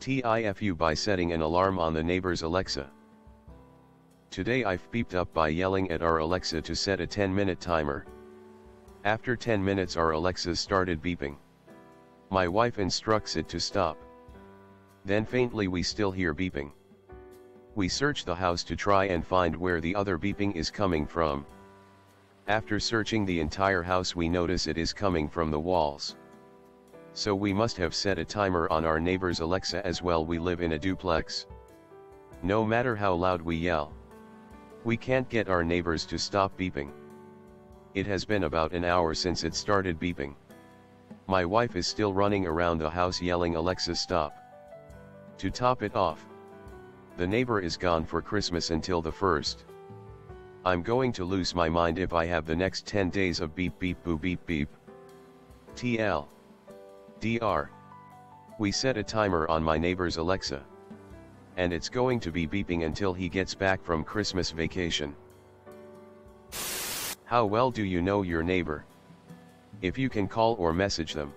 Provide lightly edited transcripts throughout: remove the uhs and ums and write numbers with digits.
tifu by setting an alarm on the neighbor's Alexa. Today I've beeped up by yelling at our Alexa to set a 10-minute timer. After 10 minutes our Alexas started beeping. My wife instructs it to stop. Then faintly we still hear beeping. We search the house to try and find where the other beeping is coming from. After searching the entire house we notice it is coming from the walls. So we must have set a timer on our neighbor's Alexa as well. We live in a duplex. No matter how loud we yell, we can't get our neighbors to stop beeping. It has been about an hour since it started beeping. My wife is still running around the house yelling Alexa stop. To top it off, the neighbor is gone for Christmas until the 1st. I'm going to lose my mind if I have the next 10 days of beep beep boo beep beep. Dr. We set a timer on my neighbor's Alexa. And it's going to be beeping until he gets back from Christmas vacation. How well do you know your neighbor? If you can call or message them,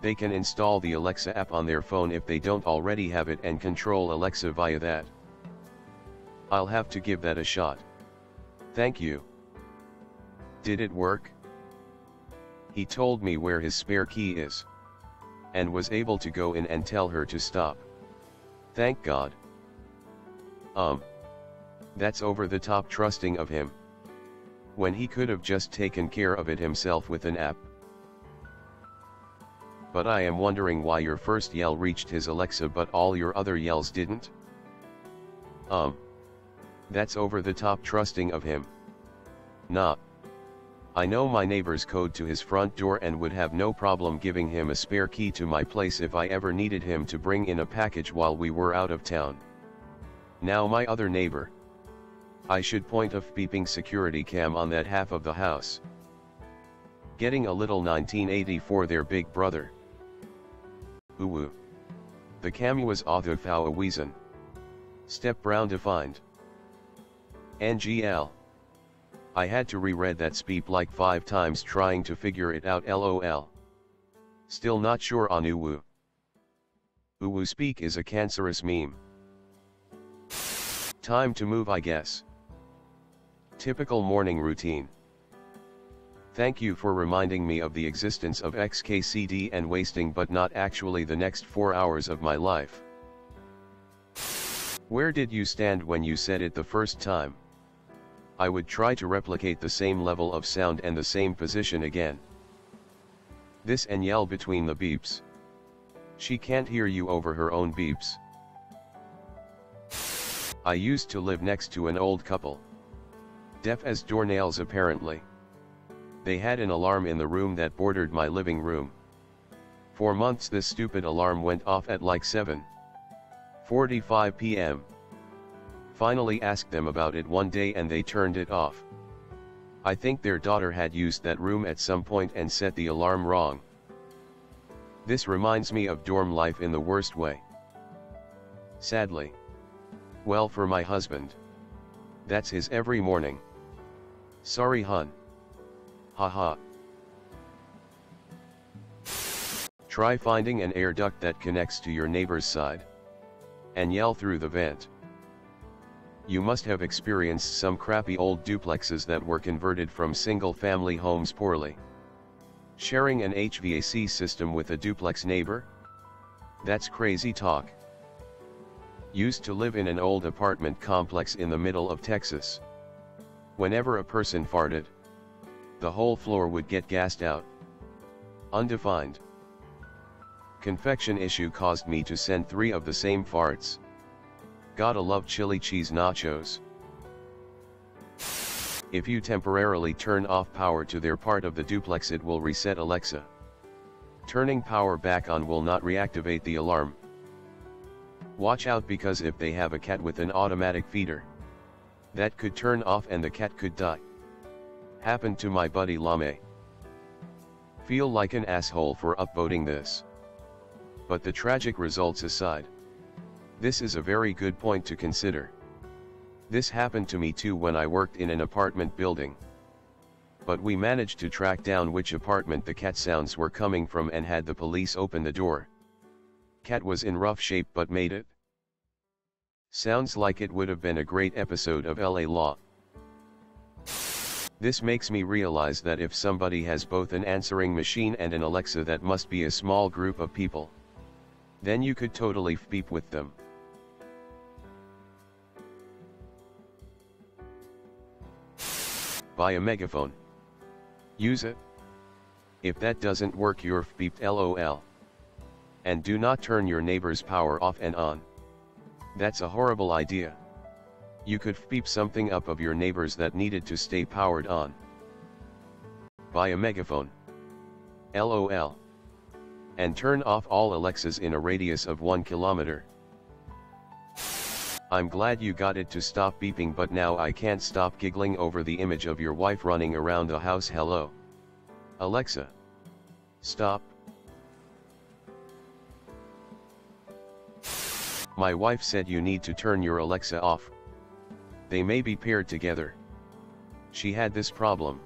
they can install the Alexa app on their phone if they don't already have it and control Alexa via that. I'll have to give that a shot. Thank you. Did it work? He told me where his spare key is, and was able to go in and tell her to stop. Thank God. That's over the top trusting of him, when he could have just taken care of it himself with an app. But I am wondering why your first yell reached his Alexa but all your other yells didn't. That's over the top trusting of him. Nah. I know my neighbor's code to his front door and would have no problem giving him a spare key to my place if I ever needed him to bring in a package while we were out of town. Now my other neighbor. I should point a beeping security cam on that half of the house. Getting a little 1980 for their big brother. Uwu. The cam was author a weason. Step Brown defined. NGL. I had to reread that speep like 5 times trying to figure it out lol. Still not sure on Uwu. Uwu speak is a cancerous meme. Time to move I guess. Typical morning routine. Thank you for reminding me of the existence of XKCD and wasting but not actually the next 4 hours of my life. Where did you stand when you said it the first time? I would try to replicate the same level of sound and the same position again. This and yell between the beeps. She can't hear you over her own beeps. I used to live next to an old couple. Deaf as doornails apparently. They had an alarm in the room that bordered my living room. For months this stupid alarm went off at like 7:45 p.m. Finally asked them about it one day and they turned it off. I think their daughter had used that room at some point and set the alarm wrong. This reminds me of dorm life in the worst way. Sadly. Well, for my husband. That's his every morning. Sorry hun. Haha. Try finding an air duct that connects to your neighbor's side. And yell through the vent. You must have experienced some crappy old duplexes that were converted from single-family homes poorly. Sharing an HVAC system with a duplex neighbor? That's crazy talk. Used to live in an old apartment complex in the middle of Texas. Whenever a person farted, the whole floor would get gassed out. Undefined. Confection issue caused me to send 3 of the same farts. Gotta love chili cheese nachos. If you temporarily turn off power to their part of the duplex it will reset Alexa. Turning power back on will not reactivate the alarm. Watch out because if they have a cat with an automatic feeder, that could turn off and the cat could die. Happened to my buddy Lame. Feel like an asshole for upvoting this. But the tragic results aside, this is a very good point to consider. This happened to me too when I worked in an apartment building. But we managed to track down which apartment the cat sounds were coming from and had the police open the door. Cat was in rough shape but made it. Sounds like it would have been a great episode of LA Law. This makes me realize that if somebody has both an answering machine and an Alexa, that must be a small group of people. Then you could totally beep with them. Buy a megaphone. Use it. If that doesn't work, you're beeped, lol. And do not turn your neighbor's power off and on. That's a horrible idea. You could beep something up of your neighbors that needed to stay powered on. Buy a megaphone. LOL. And turn off all Alexas in a radius of 1 kilometer. I'm glad you got it to stop beeping, but now I can't stop giggling over the image of your wife running around the house. Hello. Alexa. Stop. My wife said you need to turn your Alexa off. They may be paired together. She had this problem.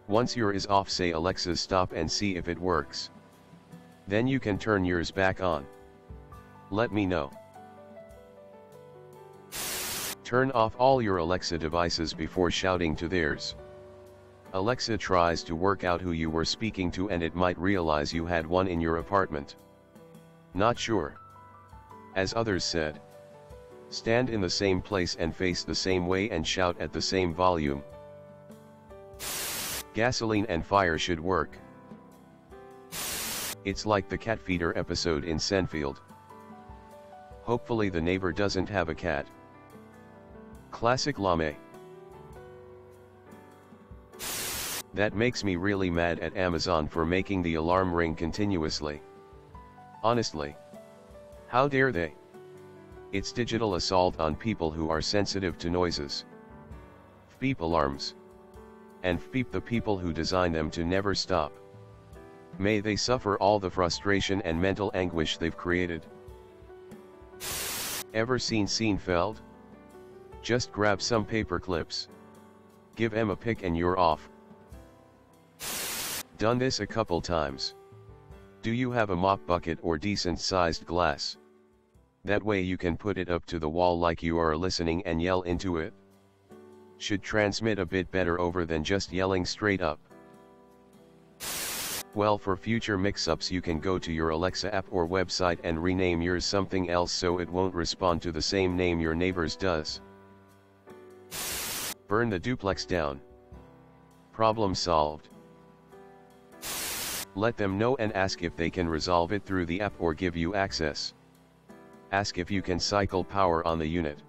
Once yours is off, say Alexa stop and see if it works. Then you can turn yours back on. Let me know. Turn off all your Alexa devices before shouting to theirs. Alexa tries to work out who you were speaking to, and it might realize you had one in your apartment. Not sure. As others said, stand in the same place and face the same way and shout at the same volume. Gasoline and fire should work. It's like the cat feeder episode in Senfield. Hopefully the neighbor doesn't have a cat. Classic lame. That makes me really mad at Amazon for making the alarm ring continuously. Honestly. How dare they? It's digital assault on people who are sensitive to noises. Beep alarms. And beep the people who design them to never stop. May they suffer all the frustration and mental anguish they've created. Ever seen Seinfeld? Just grab some paper clips. Give them a pick and you're off. Done this a couple times. Do you have a mop bucket or decent sized glass? That way you can put it up to the wall like you are listening and yell into it. Should transmit a bit better over than just yelling straight up. Well, for future mix-ups you can go to your Alexa app or website and rename yours something else so it won't respond to the same name your neighbor's does. Burn the duplex down. Problem solved. Let them know and ask if they can resolve it through the app or give you access. Ask if you can cycle power on the unit.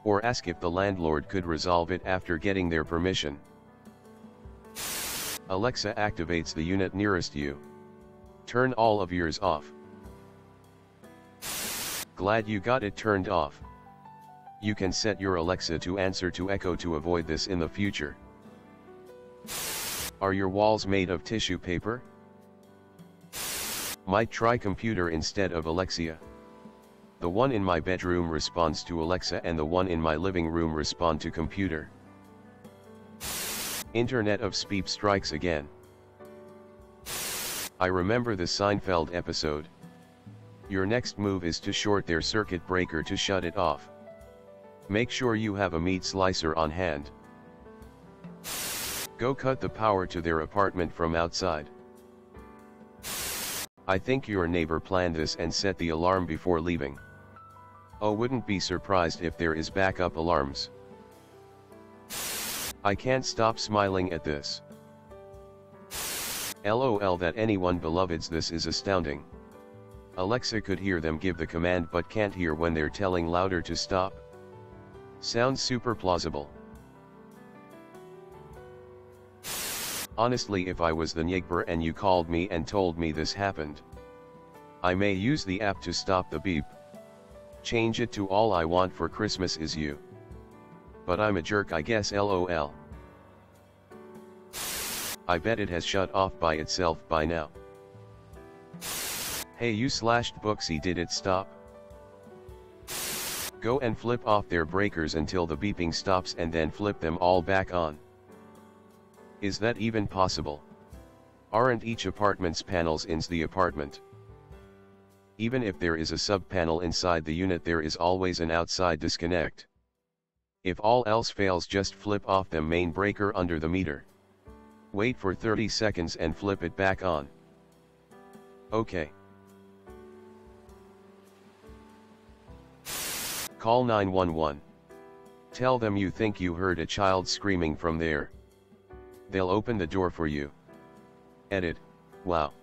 Or ask if the landlord could resolve it after getting their permission. Alexa activates the unit nearest you. Turn all of yours off. Glad you got it turned off. You can set your Alexa to answer to Echo to avoid this in the future. Are your walls made of tissue paper? Might try computer instead of Alexa. The one in my bedroom responds to Alexa and the one in my living room respond to computer. Internet of Speep strikes again. I remember the Seinfeld episode. Your next move is to short their circuit breaker to shut it off. Make sure you have a meat slicer on hand. Go cut the power to their apartment from outside. I think your neighbor planned this and set the alarm before leaving. Oh, wouldn't be surprised if there is backup alarms. I can't stop smiling at this. LOL, that anyone beloveds this is astounding. Alexa could hear them give the command but can't hear when they're telling louder to stop. Sounds super plausible. Honestly, if I was the neighbor and you called me and told me this happened, I may use the app to stop the beep. Change it to all I want for Christmas is you. But I'm a jerk, I guess, LOL. I bet it has shut off by itself by now. Hey, you slashed Booksy, did it stop? Go and flip off their breakers until the beeping stops and then flip them all back on. Is that even possible? Aren't each apartment's panels in the apartment? Even if there is a sub-panel inside the unit, there is always an outside disconnect. If all else fails, just flip off the main breaker under the meter. Wait for 30 seconds and flip it back on. OK. Call 911. Tell them you think you heard a child screaming from there. They'll open the door for you. Edit. Wow.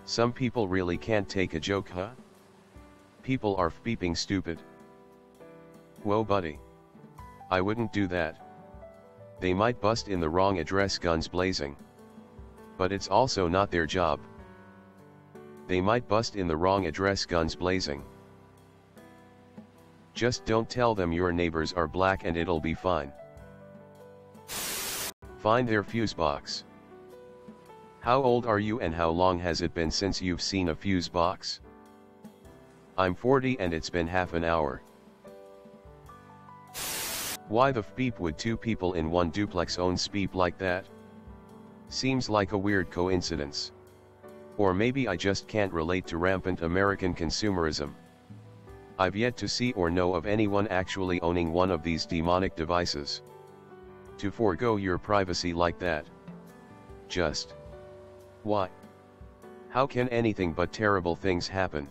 Some people really can't take a joke, huh? People are beeping stupid. Whoa buddy. I wouldn't do that. They might bust in the wrong address guns blazing. But it's also not their job. They might bust in the wrong address guns blazing. Just don't tell them your neighbors are black and it'll be fine. Find their fuse box. How old are you and how long has it been since you've seen a fuse box? I'm 40 and it's been half an hour. Why the beep would two people in one duplex own beep like that? Seems like a weird coincidence. Or maybe I just can't relate to rampant American consumerism. I've yet to see or know of anyone actually owning one of these demonic devices. To forego your privacy like that. Just. Why? How can anything but terrible things happen?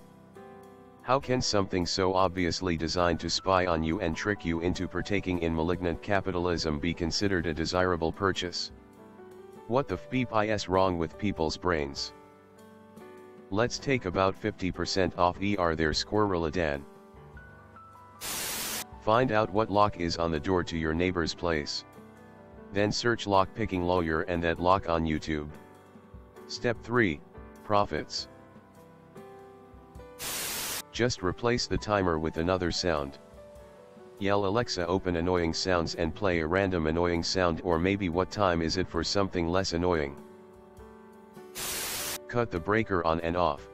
How can something so obviously designed to spy on you and trick you into partaking in malignant capitalism be considered a desirable purchase? What the beep is wrong with people's brains? Let's take about 50% off their squirrelidan. Find out what lock is on the door to your neighbor's place. Then search lock-picking lawyer and that lock on YouTube. Step 3, Profits. Just replace the timer with another sound. Yell Alexa open annoying sounds and play a random annoying sound, or maybe what time is it for something less annoying. Cut the breaker on and off.